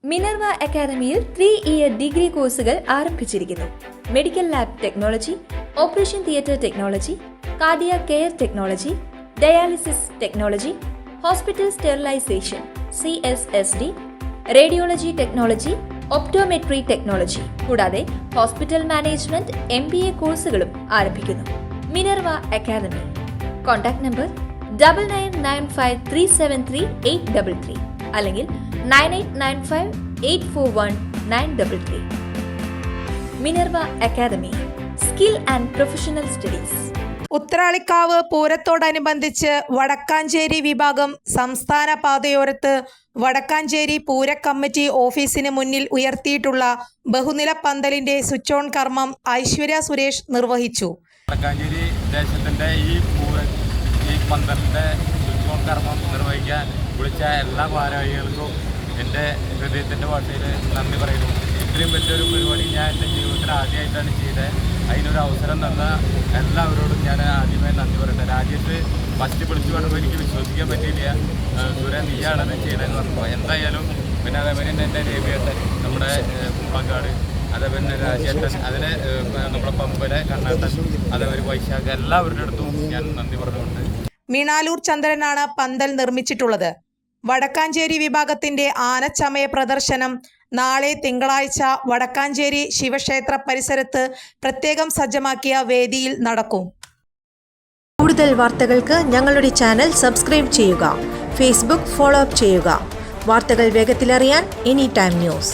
Minerva അക്കാദമിയിൽ 3-ഇയർ degree കോഴ്സുകൾ ആരംഭിച്ചിരിക്കുന്നു. Medical lab technology, operation theatre technology, cardiac care technology, dialysis technology, hospital sterilization CSSD, radiology technology, optometry technology കൂടാതെ hospital management MBA കോഴ്സുകളും ആരംഭിക്കുന്നു. Minerva academy. Contact number 9995373833 അല്ലെങ്കിൽ 9895841933. Minerva academy, skill and professional studies. Uthralikkavu പൂരത്തോടനുബന്ധിച്ച് വടക്കാഞ്ചേരി വിഭാഗം സംസ്ഥാന പാതയോരത്ത് വടക്കാഞ്ചേരി പൂരക്കമ്മിറ്റി ഓഫീസിന് മുന്നിൽ ഉയർത്തിയിട്ടുള്ള ബഹുനില പന്തലിന്റെ സ്വിച്ച് ഓൺ കർമ്മം ഐശ്വര്യ സുരേഷ് നിർവഹിച്ചു. വടക്കാഞ്ചേരി ദേശത്തിന്റെ ഈ പന്തലിന്റെ സ്വിച്ച് ഓൺ കർമ്മം നിർവഹിക്കാൻ വിളിച്ച എല്ലാ ഭാരവാഹികൾക്കും എൻ്റെ ഹൃദയത്തിൻ്റെ ഭാഷയിൽ നന്ദി പറയുന്നു. ഇത്രയും വലിയൊരു പരിപാടി ഞാൻ എൻ്റെ ജീവിതത്തിൽ ആദ്യമായിട്ടാണ് ചെയ്തത്. അതിനൊരു അവസരം തന്ന എല്ലാവരോടും ഞാൻ ആദ്യമേ നന്ദി പറയട്ടെ. രാജ്യത്ത് ഫസ്റ്റ് വിളിച്ചു പറയുമ്പോൾ എനിക്ക് വിശ്വസിക്കാൻ പറ്റിയില്ല. സുരേ നീയാണത് ചെയ്യണമെന്ന് പറഞ്ഞപ്പോൾ എന്തായാലും പിന്നെ അതേപോലെ തന്നെ എൻ്റെ രവിയേട്ടൻ, നമ്മുടെ കുമ്പളക്കാട്, അതേപോലെ തന്നെ രാജേട്ടൻ, അതിന് നമ്മുടെ പമ്പലെ കണ്ണാട്ടൻ, അതേപോലെ വൈശാഖ, എല്ലാവരുടെ അടുത്തും ഞാൻ നന്ദി പറഞ്ഞുകൊണ്ട്. മീണാലൂർ ചന്ദ്രനാണ് പന്തൽ നിർമ്മിച്ചിട്ടുള്ളത്. വടക്കാഞ്ചേരി വിഭാഗത്തിന്റെ ആനച്ചമയ പ്രദർശനം നാളെ തിങ്കളാഴ്ച വടക്കാഞ്ചേരി ശിവക്ഷേത്ര പരിസരത്ത് പ്രത്യേകം സജ്ജമാക്കിയ വേദിയിൽ നടക്കും. കൂടുതൽ വാർത്തകൾക്ക് ഞങ്ങളുടെ ചാനൽ സബ്സ്ക്രൈബ് ചെയ്യുക. ഫേസ്ബുക്ക് ഫോളോ അപ്പ് ചെയ്യുക. വാർത്തകൾ വേഗത്തിലറിയാൻ Anytime News.